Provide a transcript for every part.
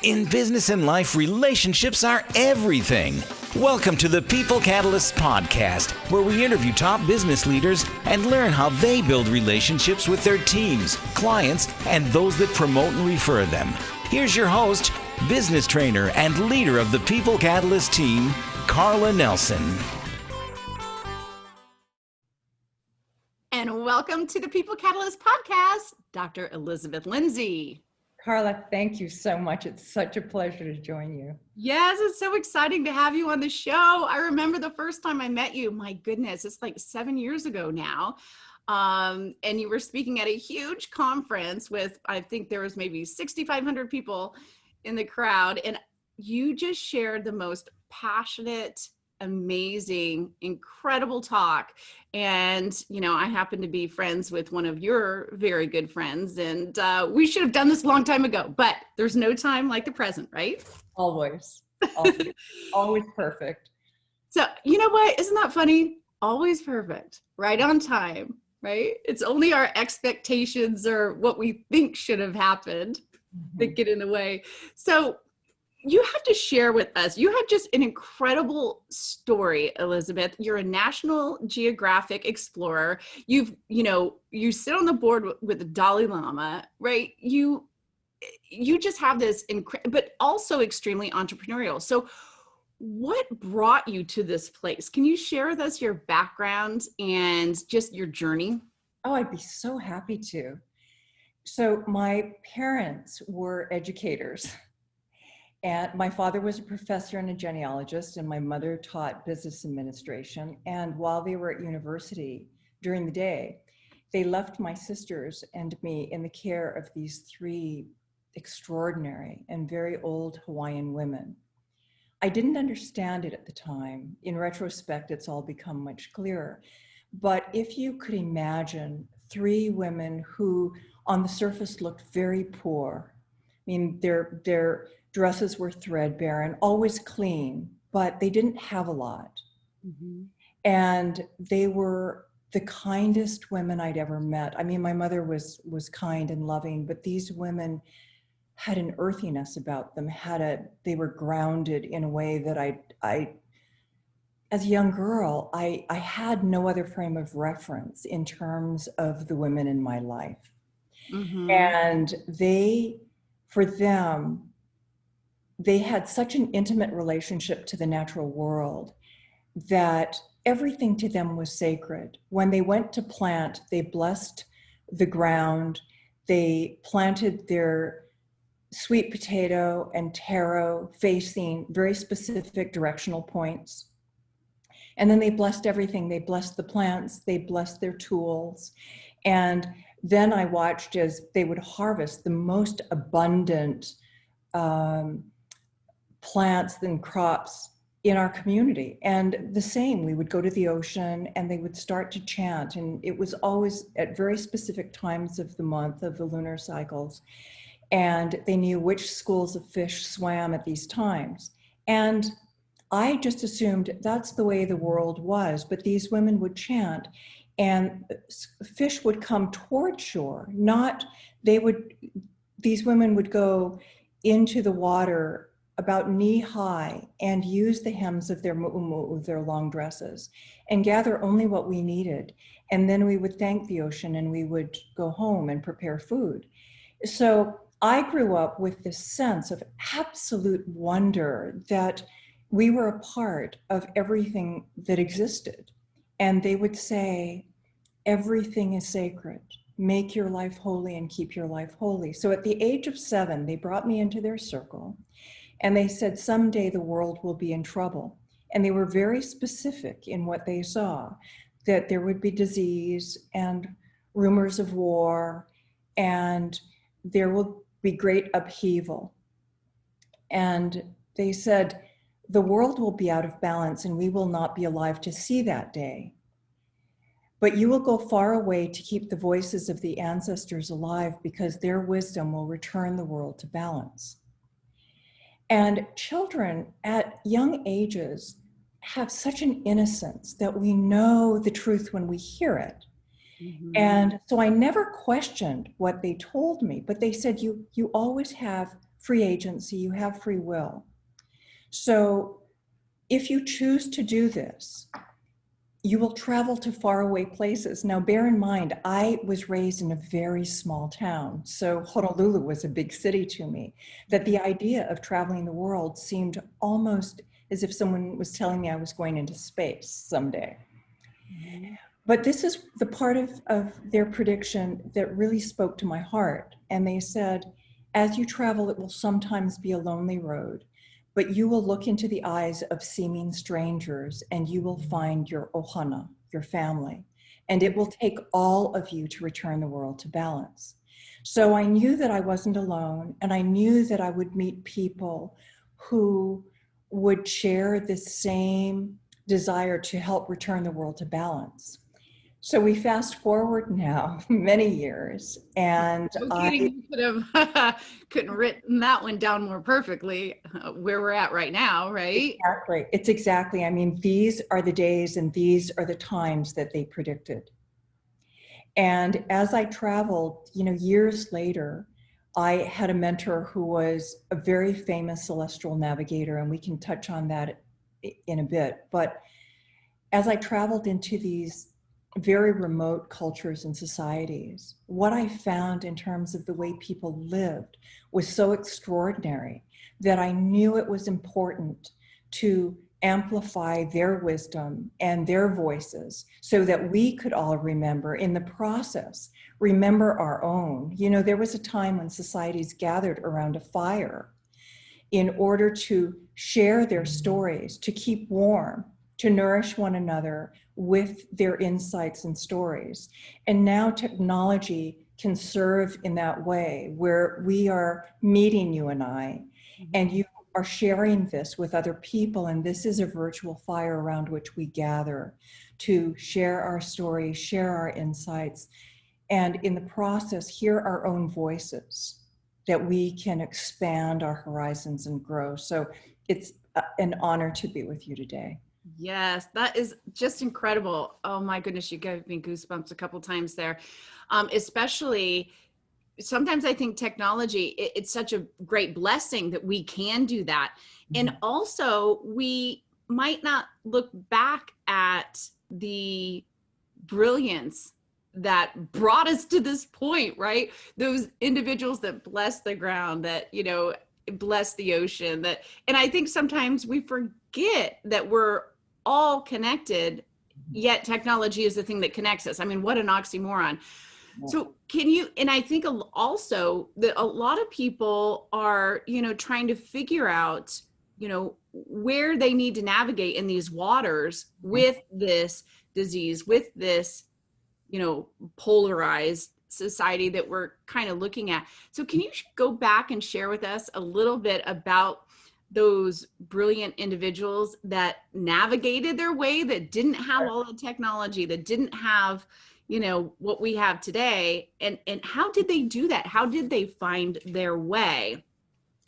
In business and life, relationships are everything. Welcome to the People Catalyst podcast, where we interview top business leaders and learn how they build relationships with their teams, clients, and those that promote and refer them. Here's your host, business trainer and leader of the People Catalyst team, Carla Nelson. And welcome to the People Catalyst podcast, Dr. Elizabeth Lindsey. Carla, thank you so much. It's such a pleasure to join you. Yes, it's so exciting to have you on the show. I remember the first time I met you. My goodness, it's like 7 years ago now. And you were speaking at a huge conference with, I think there was maybe 6,500 people in the crowd. And you just shared the most passionate, amazing, incredible talk. And, you know, I happen to be friends with one of your very good friends, and we should have done this a long time ago, but there's no time like the present, right? Always perfect. So, you know what? Isn't that funny? Always perfect, right on time, right? It's only our expectations or what we think should have happened that get in the way. So you have to share with us, you have just an incredible story, Elizabeth. You're a National Geographic Explorer. You sit on the board with the Dalai Lama, right? You just have this, but also extremely entrepreneurial. So what brought you to this place? Can you share with us your background and just your journey? Oh, I'd be so happy to. So my parents were educators. And my father was a professor and a genealogist, and my mother taught business administration. And while they were at university during the day, they left my sisters and me in the care of these three extraordinary and very old Hawaiian women. I didn't understand it at the time. In retrospect, it's all become much clearer. But if you could imagine three women who on the surface looked very poor, I mean, their dresses were threadbare and always clean, but they didn't have a lot. Mm-hmm. And they were the kindest women I'd ever met. I mean, my mother was kind and loving, but these women had an earthiness about them, they were grounded in a way that I as a young girl, I had no other frame of reference in terms of the women in my life. Mm-hmm. And for them, they had such an intimate relationship to the natural world that everything to them was sacred. When they went to plant, they blessed the ground. They planted their sweet potato and taro facing very specific directional points. And then they blessed everything. They blessed the plants, they blessed their tools. And then I watched as they would harvest the most abundant plants and crops in our community. And the same, we would go to the ocean and they would start to chant. And it was always at very specific times of the month of the lunar cycles. And they knew which schools of fish swam at these times. And I just assumed that's the way the world was, but these women would chant and fish would come toward shore, these women would go into the water about knee high and use the hems of their mu'umu, their long dresses, and gather only what we needed. And then we would thank the ocean and we would go home and prepare food. So I grew up with this sense of absolute wonder that we were a part of everything that existed. And they would say, everything is sacred. Make your life holy and keep your life holy. So at the age of 7, they brought me into their circle and they said, someday the world will be in trouble. And they were very specific in what they saw, that there would be disease and rumors of war, and there will be great upheaval. And they said, the world will be out of balance and we will not be alive to see that day. But you will go far away to keep the voices of the ancestors alive because their wisdom will return the world to balance. And children at young ages have such an innocence that we know the truth when we hear it. Mm-hmm. And so I never questioned what they told me, but they said, you always have free agency, you have free will. So if you choose to do this, you will travel to faraway places. Now, bear in mind, I was raised in a very small town. So Honolulu was a big city to me, that the idea of traveling the world seemed almost as if someone was telling me I was going into space someday. But this is the part of their prediction that really spoke to my heart. And they said, as you travel, it will sometimes be a lonely road, but you will look into the eyes of seeming strangers and you will find your ohana, your family, and it will take all of you to return the world to balance. So I knew that I wasn't alone, and I knew that I would meet people who would share the same desire to help return the world to balance. So we fast forward now many years, and No kidding, you couldn't written that one down more perfectly, where we're at right now, right? Exactly. It's exactly. I mean, these are the days and these are the times that they predicted. And as I traveled, years later, I had a mentor who was a very famous celestial navigator, and we can touch on that in a bit. But as I traveled into these very remote cultures and societies, what I found in terms of the way people lived was so extraordinary that I knew it was important to amplify their wisdom and their voices so that we could all remember in the process, remember our own. There was a time when societies gathered around a fire in order to share their stories, to keep warm, to nourish one another with their insights and stories. And now technology can serve in that way, where we are meeting, you and I, and you are sharing this with other people. And this is a virtual fire around which we gather to share our stories, share our insights, and in the process, hear our own voices, that we can expand our horizons and grow. So it's an honor to be with you today. Yes, that is just incredible. Oh my goodness, you gave me goosebumps a couple times there. Especially, sometimes I think technology, it's such a great blessing that we can do that. And also, we might not look back at the brilliance that brought us to this point, right? Those individuals that bless the ground, that, bless the ocean, and I think sometimes we forget that we're all connected, yet technology is the thing that connects us. I mean, what an oxymoron. So and I think also that a lot of people are, trying to figure out, where they need to navigate in these waters with this disease, with this, polarized society that we're kind of looking at. So can you go back and share with us a little bit about those brilliant individuals that navigated their way, that didn't have all the technology, that didn't have, what we have today, and how did they do that? How did they find their way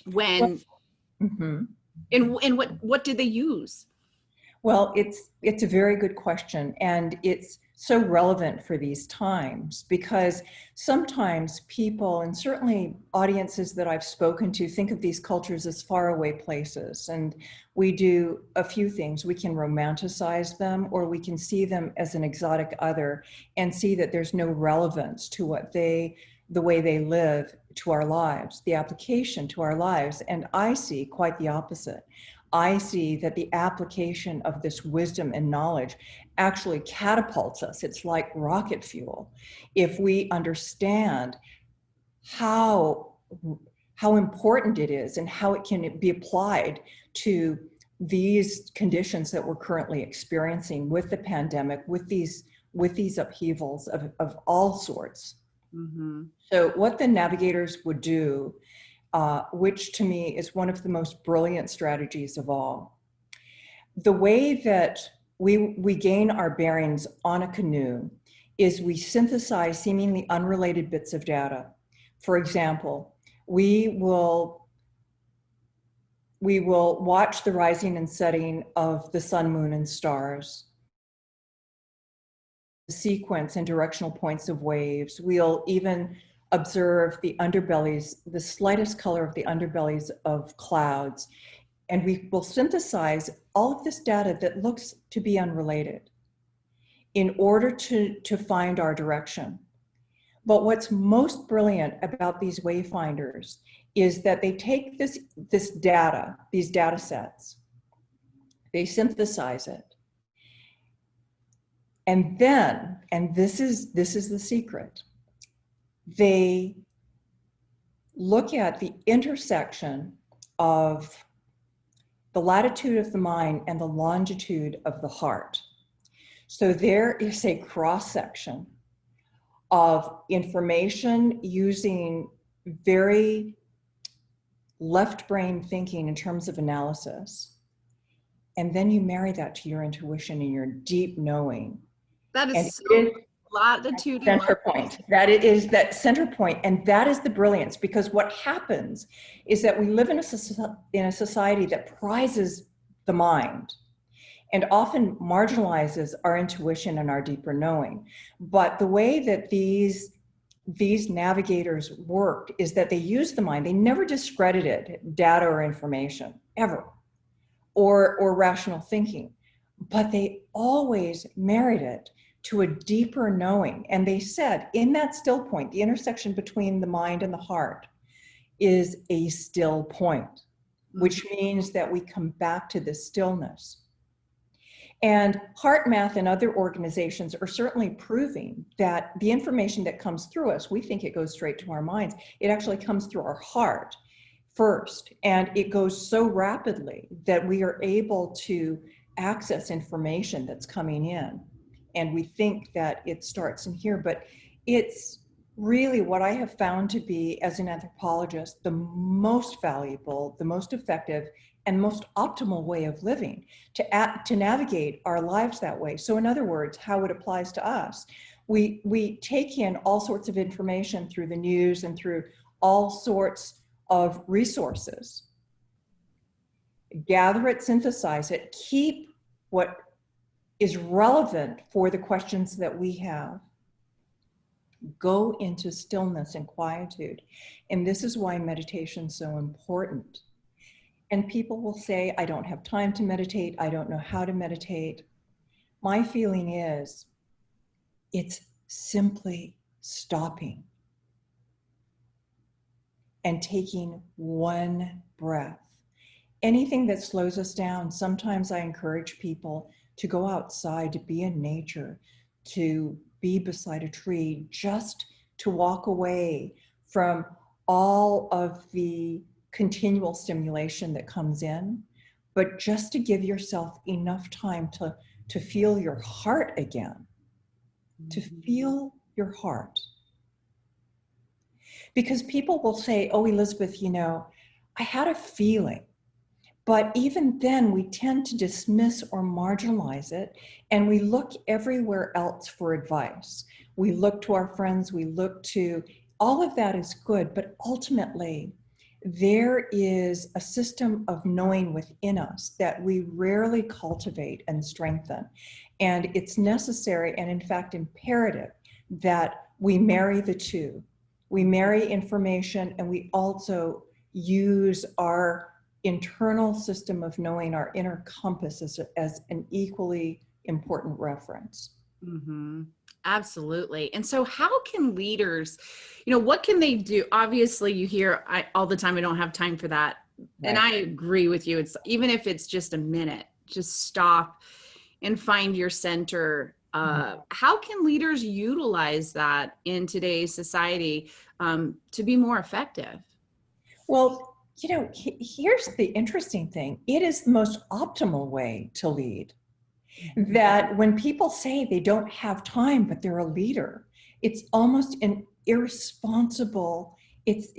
when, and what did they use? Well, it's a very good question, and it's so relevant for these times, because sometimes people, and certainly audiences that I've spoken to, think of these cultures as faraway places, and we do a few things. We can romanticize them, or we can see them as an exotic other and see that there's no relevance to the way they live to our lives, the application to our lives. And I see quite the opposite. I see that the application of this wisdom and knowledge actually catapults us. It's like rocket fuel. If we understand how important it is and how it can be applied to these conditions that we're currently experiencing with the pandemic, with these upheavals of all sorts. So what the Navigators would do, which to me is one of the most brilliant strategies of all. The way that we gain our bearings on a canoe is we synthesize seemingly unrelated bits of data. For example, we will watch the rising and setting of the sun, moon, and stars, the sequence and directional points of waves. We'll even observe the underbellies, the slightest color of the underbellies of clouds, and we will synthesize all of this data that looks to be unrelated in order to find our direction. But what's most brilliant about these wayfinders is that they take this data, these data sets, they synthesize it, and then, and this is the secret, they look at the intersection of the latitude of the mind and the longitude of the heart. So there is a cross-section of information using very left brain thinking in terms of analysis. And then you marry that to your intuition and your deep knowing. That And is so latitude. Center point. That is that center point, and that is the brilliance. Because what happens is that we live in a society that prizes the mind, and often marginalizes our intuition and our deeper knowing. But the way that these navigators worked is that they used the mind. They never discredited data or information ever, or rational thinking, but they always married it to a deeper knowing. And they said, in that still point, the intersection between the mind and the heart is a still point, which means that we come back to this stillness. And HeartMath and other organizations are certainly proving that the information that comes through us, we think it goes straight to our minds. It actually comes through our heart first, and it goes so rapidly that we are able to access information that's coming in. And we think that it starts in here, but it's really what I have found to be, as an anthropologist, the most valuable, the most effective, and most optimal way of living, to navigate our lives that way. So in other words, how it applies to us. We take in all sorts of information through the news and through all sorts of resources, gather it, synthesize it, keep what is relevant for the questions that we have, go into stillness and quietude. And this is why meditation is so important. And people will say, I don't have time to meditate. I don't know how to meditate. My feeling is it's simply stopping and taking one breath. Anything that slows us down, sometimes I encourage people to go outside, to be in nature, to be beside a tree, just to walk away from all of the continual stimulation that comes in, but just to give yourself enough time to feel your heart again, to feel your heart. Because people will say, oh, Elizabeth, I had a feeling. But even then, we tend to dismiss or marginalize it, and we look everywhere else for advice. We look to our friends, we look to, all of that is good, but ultimately, there is a system of knowing within us that we rarely cultivate and strengthen. And it's necessary, and in fact imperative, that we marry the two. We marry information, and we also use our internal system of knowing, our inner compass, as an equally important reference. Mm-hmm. Absolutely. And so how can leaders, what can they do? Obviously you hear all the time, I don't have time for that. Right. And I agree with you. It's even if it's just a minute, just stop and find your center. How can leaders utilize that in today's society to be more effective? Well, here's the interesting thing. It is the most optimal way to lead. That when people say they don't have time, but they're a leader, it's almost an irresponsible, it's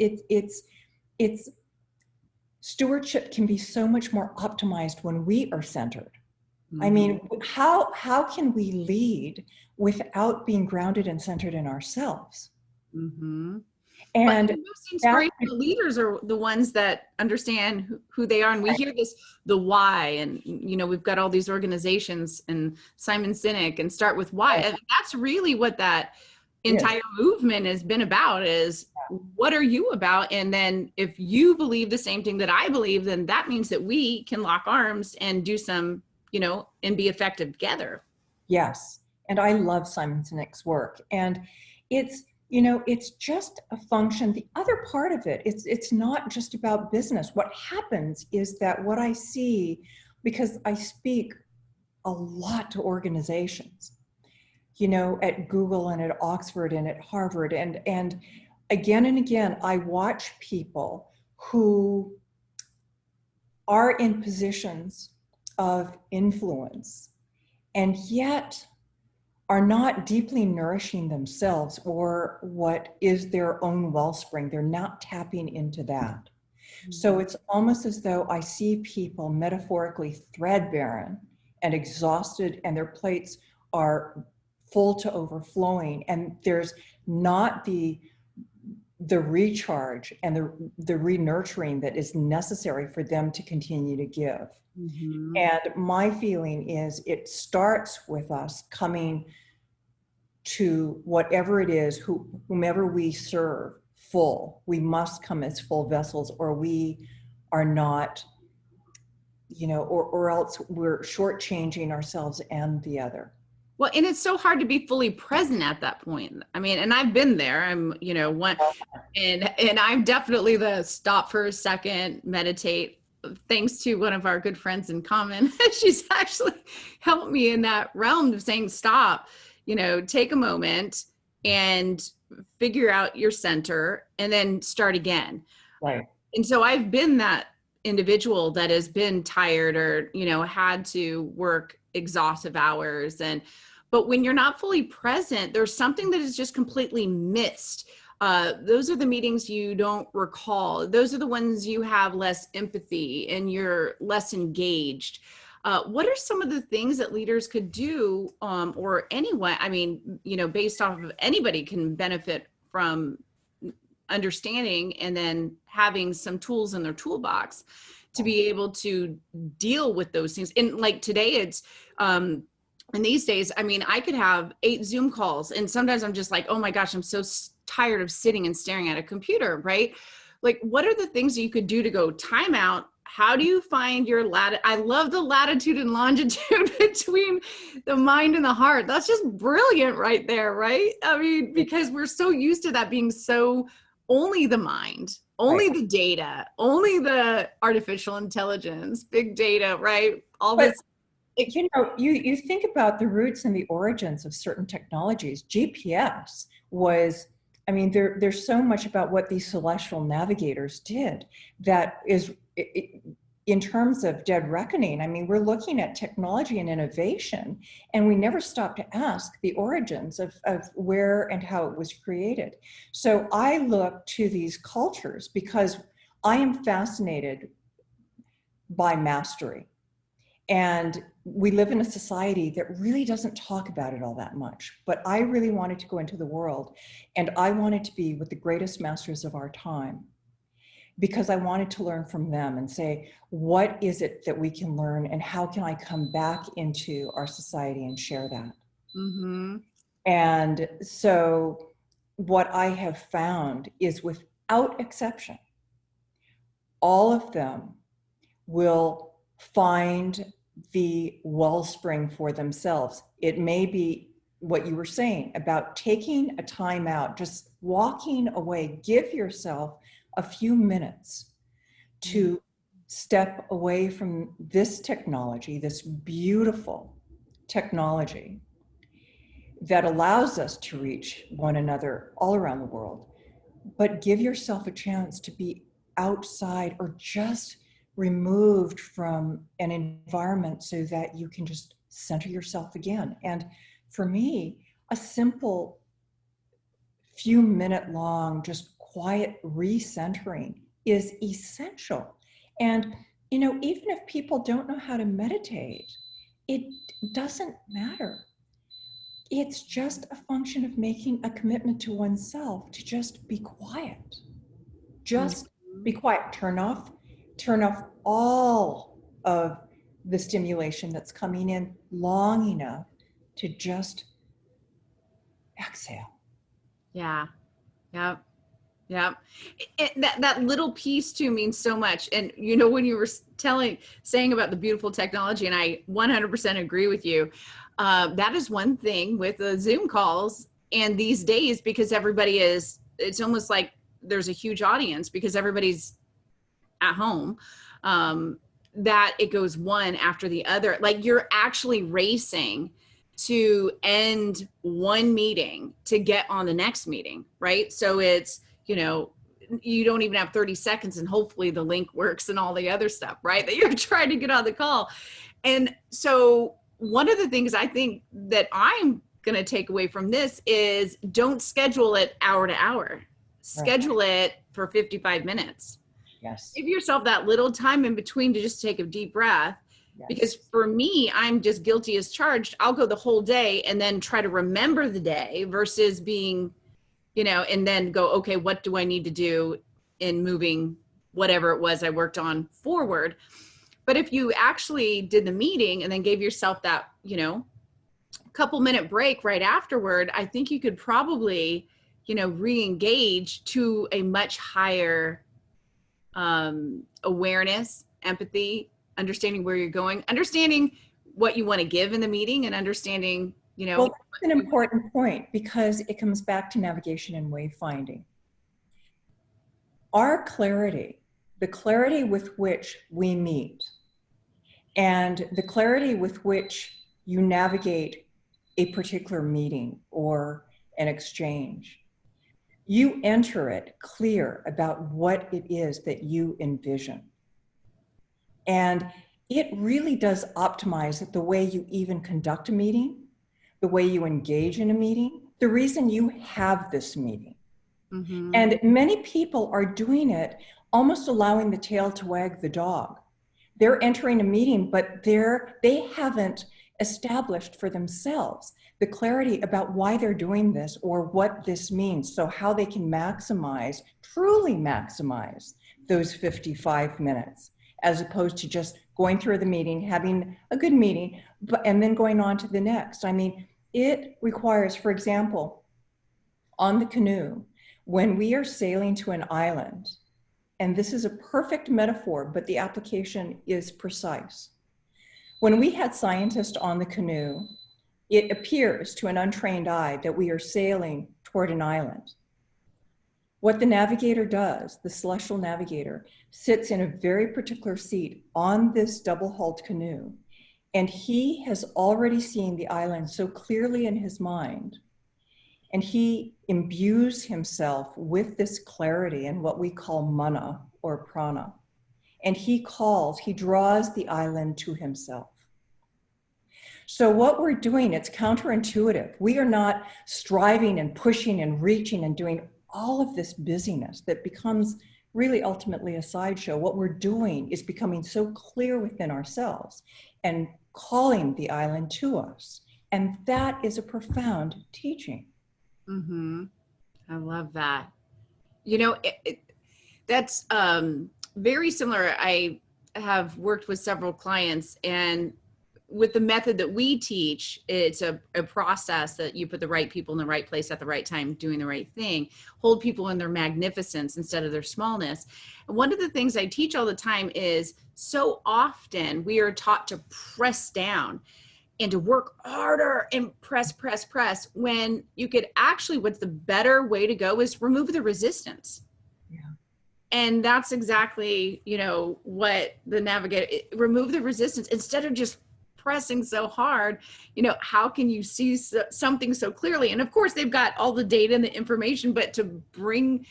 stewardship can be so much more optimized when we are centered. Mm-hmm. I mean, how can we lead without being grounded and centered in ourselves? Mm-hmm. And the most inspirational leaders are the ones that understand who they are. And we hear this, the why, and, we've got all these organizations and Simon Sinek and Start With Why. And that's really what that entire movement has been about, is what are you about? And then if you believe the same thing that I believe, then that means that we can lock arms and do some, and be effective together. Yes. And I love Simon Sinek's work. And it's just a function. The other part of it, it's not just about business. What happens is that what I see, because I speak a lot to organizations, at Google and at Oxford and at Harvard, and again, I watch people who are in positions of influence and yet are not deeply nourishing themselves or what is their own wellspring. They're not tapping into that. Mm-hmm. So it's almost as though I see people metaphorically threadbare and exhausted, and their plates are full to overflowing, and there's not the recharge and the re-nurturing that is necessary for them to continue to give. Mm-hmm. And my feeling is it starts with us coming to whatever it is, whomever we serve, full. We must come as full vessels, or we are not, or else we're shortchanging ourselves and the other. Well, and it's so hard to be fully present at that point. I mean, and I've been there. I'm, and I'm definitely the stop for a second, meditate. Thanks to one of our good friends in common. She's actually helped me in that realm of saying, stop, take a moment and figure out your center and then start again. Right. And so I've been that individual that has been tired or, had to work exhaustive hours. But when you're not fully present, there's something that is just completely missed. Those are the meetings you don't recall. Those are the ones you have less empathy and you're less engaged. What are some of the things that leaders could do, or anyone, based off of anybody can benefit from understanding and then having some tools in their toolbox to be able to deal with those things? And like today, it's, and these days, I could have 8 Zoom calls, and sometimes I'm just like, oh my gosh, I'm so tired of sitting and staring at a computer, right? Like, what are the things you could do to go time out? How do you find your I love the latitude and longitude between the mind and the heart. That's just brilliant right there, right? Because we're so used to that being so only the mind, only the data, only the artificial intelligence, big data, right? All this. You think about the roots and the origins of certain technologies. GPS was, there's so much about what these celestial navigators did that is, in terms of dead reckoning. We're looking at technology and innovation, and we never stop to ask the origins of where and how it was created. So I look to these cultures because I am fascinated by mastery. And we live in a society that really doesn't talk about it all that much. But I really wanted to go into the world, and I wanted to be with the greatest masters of our time, because I wanted to learn from them and say, what is it that we can learn, and how can I come back into our society and share that? Mm-hmm. And so what I have found is, without exception, all of them will find the wellspring for themselves. It may be what you were saying about taking a time out, just walking away. Give yourself a few minutes to step away from this technology, this beautiful technology that allows us to reach one another all around the world. But give yourself a chance to be outside or just removed from an environment so that you can just center yourself again. And for me, a simple few minute long, just quiet recentering is essential. And, even if people don't know how to meditate, it doesn't matter. It's just a function of making a commitment to oneself to just be quiet. Just be quiet. Turn off all of the stimulation that's coming in long enough to just exhale Yeah. Yeah. Yeah. That little piece too means so much. And you know, when you were saying about the beautiful technology, and I 100% agree with you, that is one thing with the Zoom calls and these days, because everybody is, it's almost like there's a huge audience because everybody's at home, that it goes one after the other. Like you're actually racing to end one meeting to get on the next meeting, right? So it's, you know, you don't even have 30 seconds and hopefully the link works and all the other stuff, right? That you're trying to get on the call. And so one of the things I think that I'm going to take away from this is don't schedule it hour to hour. Schedule it for 55 minutes. Yes. Give yourself that little time in between to just take a deep breath. Yes. Because for me, I'm just guilty as charged. I'll go the whole day and then try to remember the day versus being, you know, and then go, okay, what do I need to do in moving whatever it was I worked on forward? But if you actually did the meeting and then gave yourself that, you know, couple minute break right afterward, I think you could probably, you know, re-engage to a much higher awareness, empathy, understanding where you're going, understanding what you want to give in the meeting, and understanding, you know. Well, that's an important point because it comes back to navigation and wayfinding. Our clarity, the clarity with which we meet, and the clarity with which you navigate a particular meeting or an exchange, you enter it clear about what it is that you envision. And it really does optimize the way you even conduct a meeting, the way you engage in a meeting, the reason you have this meeting. Mm-hmm. And many people are doing it almost allowing the tail to wag the dog. They're entering a meeting, but they haven't established for themselves the clarity about why they're doing this or what this means, so how they can maximize, truly maximize those 55 minutes, as opposed to just going through the meeting, having a good meeting, and then going on to the next. I mean, it requires, for example, on the canoe, when we are sailing to an island, and this is a perfect metaphor, but the application is precise. When we had scientists on the canoe, it appears to an untrained eye that we are sailing toward an island. What the navigator does, the celestial navigator, sits in a very particular seat on this double-hulled canoe, and he has already seen the island so clearly in his mind, and he imbues himself with this clarity and what we call mana or prana, and he draws the island to himself. So what we're doing, it's counterintuitive. We are not striving and pushing and reaching and doing all of this busyness that becomes really ultimately a sideshow. What we're doing is becoming so clear within ourselves and calling the island to us. And that is a profound teaching. Mm-hmm. I love that. You know, that's very similar. I have worked with several clients, and with the method that we teach, it's a process that you put the right people in the right place at the right time, doing the right thing, hold people in their magnificence instead of their smallness. And one of the things I teach all the time is, so often we are taught to press down and to work harder and press, when you could actually, what's the better way to go is remove the resistance. Yeah. And that's exactly, you know, what the navigator, remove the resistance instead of just pressing so hard. You know, how can you see something so clearly? And of course they've got all the data and the information, but to bring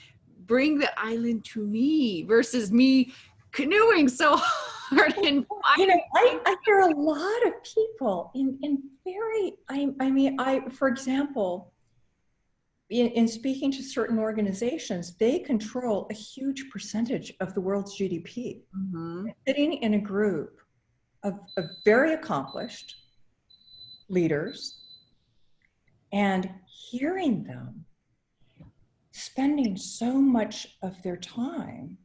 the island to me versus me canoeing so hard. And you know, I hear a lot of people for example, in speaking to certain organizations, they control a huge percentage of the world's GDP. Mm-hmm. Sitting in a group of very accomplished leaders and hearing them spending so much of their time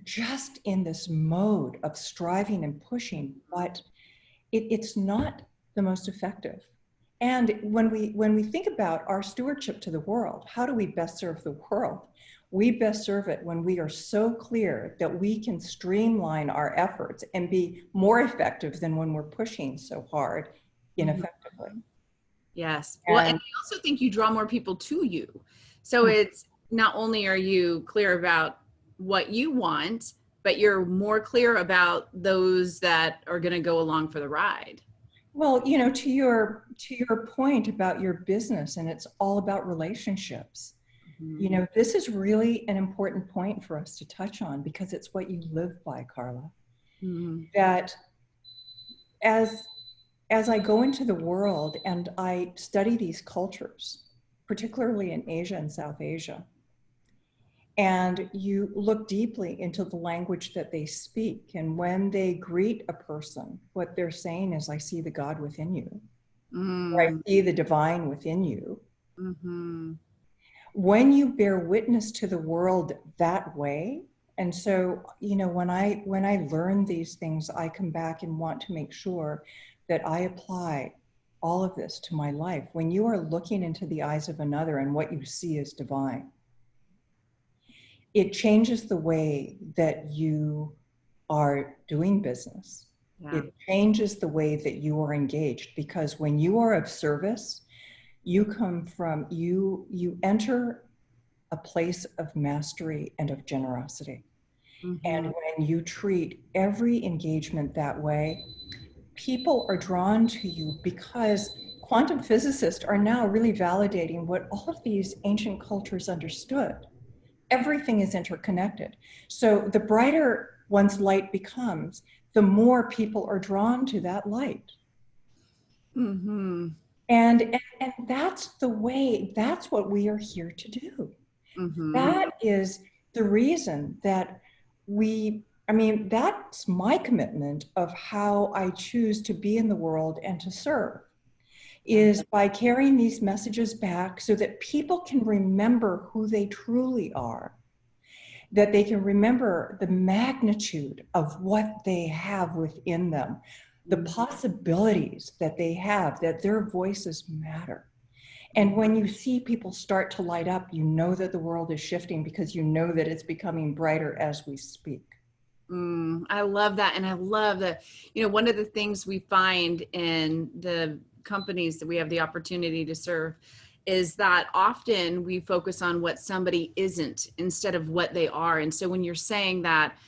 just in this mode of striving and pushing, but it's not the most effective. And when we think about our stewardship to the world, how do we best serve the world? We best serve it when we are so clear that we can streamline our efforts and be more effective than when we're pushing so hard ineffectively. Yes. And, Well, and I also think you draw more people to you. So it's not only are you clear about what you want, but you're more clear about those that are going to go along for the ride. well, you know, to your point about your business, and it's all about relationships. You know, this is really an important point for us to touch on because it's what you live by, Carla. That as I go into the world and I study these cultures, particularly in Asia and South Asia, and you look deeply into the language that they speak, and when they greet a person, what they're saying is, I see the God within you, or I see the divine within you. When you bear witness to the world that way, and so, you know, when I learn these things, I come back and want to make sure that I apply all of this to my life. When you are looking into the eyes of another and what you see is divine, it changes the way that you are doing business. Yeah. It changes the way that you are engaged, because when you are of service, you come from, you enter a place of mastery and of generosity. And when you treat every engagement that way, people are drawn to you, because quantum physicists are now really validating what all of these ancient cultures understood. Everything is interconnected. So the brighter one's light becomes, the more people are drawn to that light. And that's the way, that's what we are here to do. That is the reason that that's my commitment of how I choose to be in the world and to serve, is by carrying these messages back so that people can remember who they truly are, that they can remember the magnitude of what they have within them, the possibilities that they have, that their voices matter. And when you see people start to light up, you know that the world is shifting, because you know that it's becoming brighter as we speak. I love that. And I love that, you know, one of the things we find in the companies that we have the opportunity to serve is that often we focus on what somebody isn't instead of what they are. And so when you're saying that,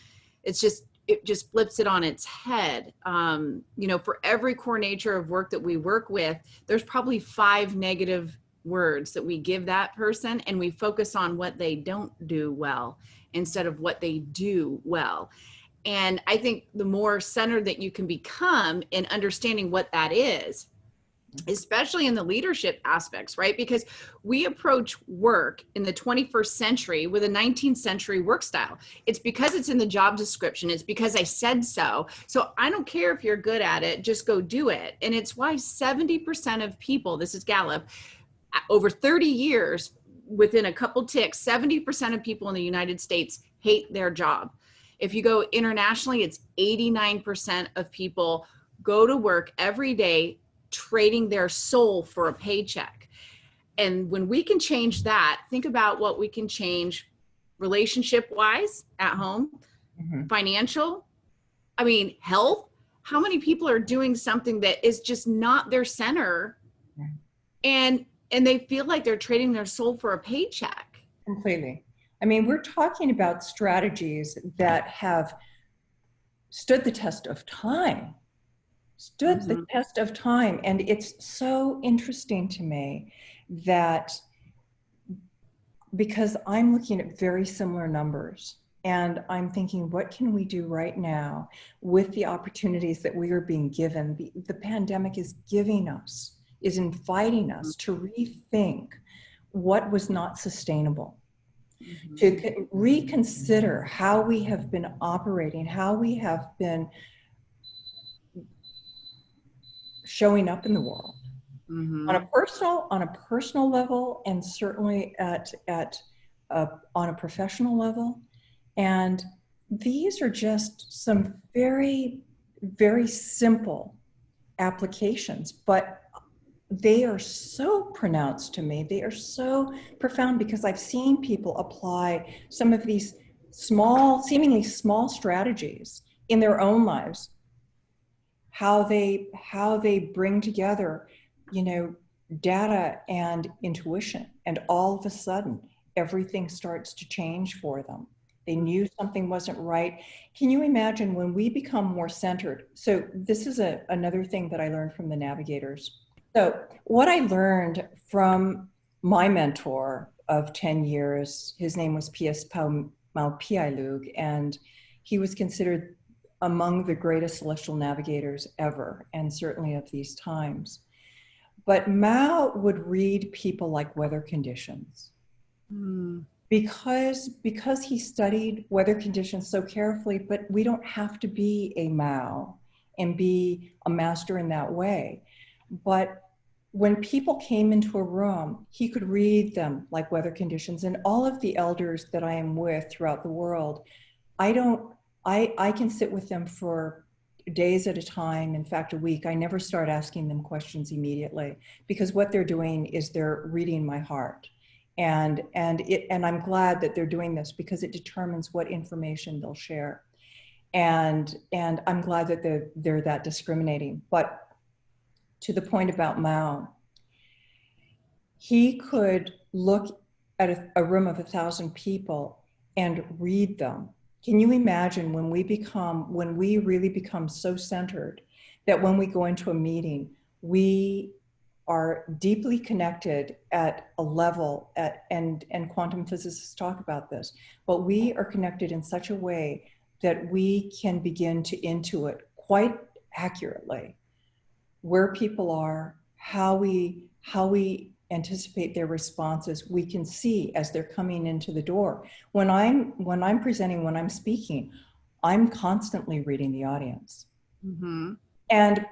it just flips it on its head. You know, for every core nature of work that we work with, there's probably 5 negative words that we give that person, and we focus on what they don't do well instead of what they do well. And I think the more centered that you can become in understanding what that is, especially in the leadership aspects, right? Because we approach work in the 21st century with a 19th century work style. It's because it's in the job description. It's because I said so. So I don't care if you're good at it, just go do it. And it's why 70% of people, this is Gallup, over 30 years, within a couple ticks, 70% of people in the United States hate their job. If you go internationally, it's 89% of people go to work every day trading their soul for a paycheck. And when we can change that, think about what we can change relationship wise at home, financial, health. How many people are doing something that is just not their center, and they feel like they're trading their soul for a paycheck? Completely. I mean, we're talking about strategies that have stood the test of time. The test of time. And it's so interesting to me that, because I'm looking at very similar numbers, and I'm thinking, what can we do right now with the opportunities that we are being given? The pandemic is giving us, is inviting us to rethink what was not sustainable, to reconsider how we have been operating, how we have been showing up in the world, on a personal level, and certainly on a professional level. And these are just some very, very simple applications, but they are so pronounced to me. They are so profound because I've seen people apply some of these small, seemingly small strategies in their own lives, how they bring together, you know, data and intuition, and all of a sudden everything starts to change for them. They knew something wasn't right. Can you imagine when we become more centered? So this is another thing that I learned from the Navigators. So what I learned from my mentor of 10 years, his name was P.S. Maupiailug, and he was considered among the greatest celestial navigators ever, and certainly of these times. But Mao would read people like weather conditions. Because he studied weather conditions so carefully, but we don't have to be a Mao and be a master in that way. But when people came into a room, he could read them like weather conditions. And all of the elders that I am with throughout the world, I can sit with them for days at a time, in fact, a week. I never start asking them questions immediately, because what they're doing is they're reading my heart. And I'm glad that they're doing this, because it determines what information they'll share. And I'm glad that they're that discriminating. But to the point about Mao, he could look at a room of 1,000 people and read them. Can you imagine when we really become so centered that when we go into a meeting, we are deeply connected at a level and quantum physicists talk about this, but we are connected in such a way that we can begin to intuit quite accurately where people are, how we anticipate their responses. We can see as they're coming into the door. When I'm presenting, when I'm speaking, I'm constantly reading the audience. Mm-hmm.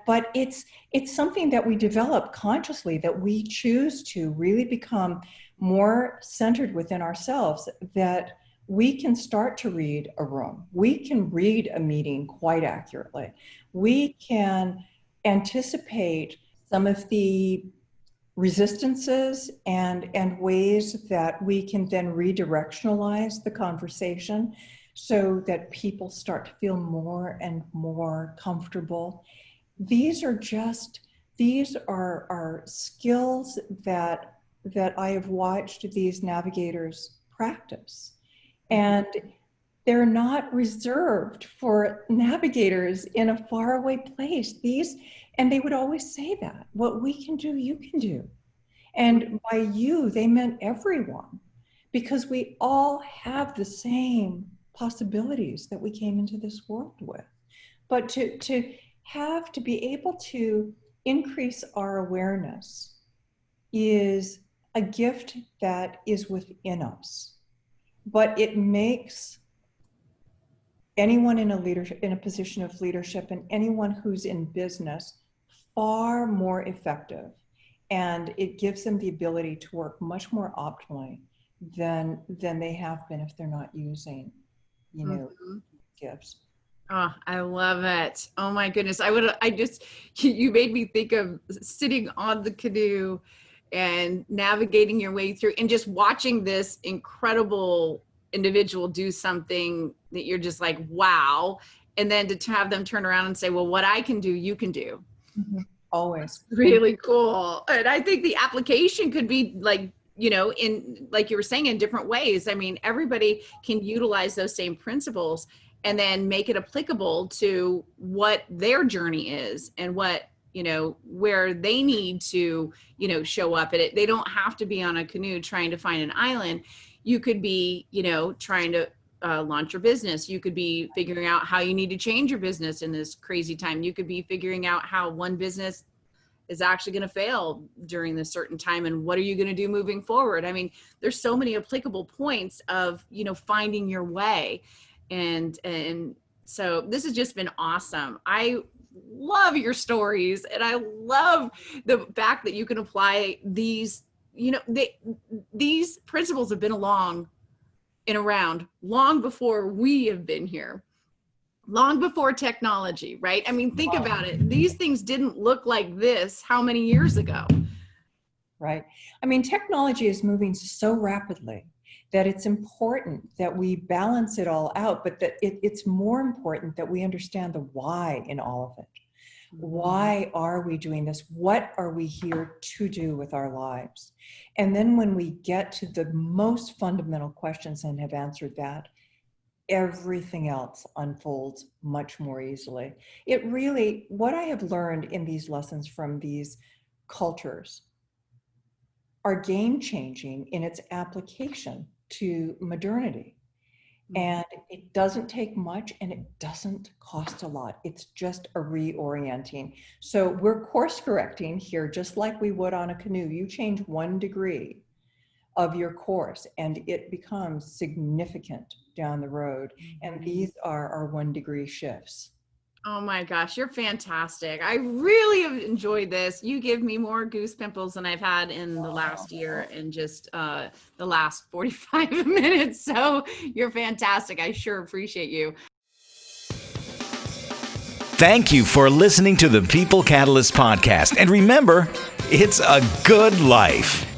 But it's something that we develop consciously, that we choose to really become more centered within ourselves, that we can start to read a room. We can read a meeting quite accurately. We can anticipate some of the resistances and ways that we can then redirectionalize the conversation so that people start to feel more and more comfortable. These are skills that I have watched these navigators practice. And they're not reserved for navigators in a faraway place. And they would always say that, what we can do, you can do. And by you, they meant everyone, because we all have the same possibilities that we came into this world with. But to be able to increase our awareness is a gift that is within us. But it makes anyone in a position of leadership, and anyone who's in business, far more effective. And it gives them the ability to work much more optimally than they have been if they're not using, gifts. Oh, I love it. Oh my goodness. You made me think of sitting on the canoe and navigating your way through and just watching this incredible individual do something that you're just like, wow. And then to have them turn around and say, well, what I can do, you can do. Mm-hmm. Always. Really cool. And I think the application could be like, in, like you were saying, in different ways. I mean, everybody can utilize those same principles and then make it applicable to what their journey is and what, where they need to, show up at it. They don't have to be on a canoe trying to find an island. You could be, trying to launch your business. You could be figuring out how you need to change your business in this crazy time. You could be figuring out how one business is actually going to fail during this certain time, and what are you going to do moving forward? I mean, there's so many applicable points of, finding your way. And so this has just been awesome. I love your stories, and I love the fact that you can apply these, these principles have been around long before we have been here, long before technology, right? I mean, think about it. These things didn't look like this how many years ago? right? I mean, technology is moving so rapidly that it's important that we balance it all out, but that it's more important that we understand the why in all of it. Why are we doing this? What are we here to do with our lives? And then when we get to the most fundamental questions and have answered that, everything else unfolds much more easily. It really, what I have learned in these lessons from these cultures are game-changing in its application to modernity. And it doesn't take much and it doesn't cost a lot. It's just a reorienting. So we're course correcting here, just like we would on a canoe. You change 1 degree of your course and it becomes significant down the road. And these are our 1 degree shifts. Oh my gosh, you're fantastic. I really have enjoyed this. You give me more goose pimples than I've had in the last year and just the last 45 minutes. So you're fantastic. I sure appreciate you. Thank you for listening to the People Catalyst podcast. And remember, it's a good life.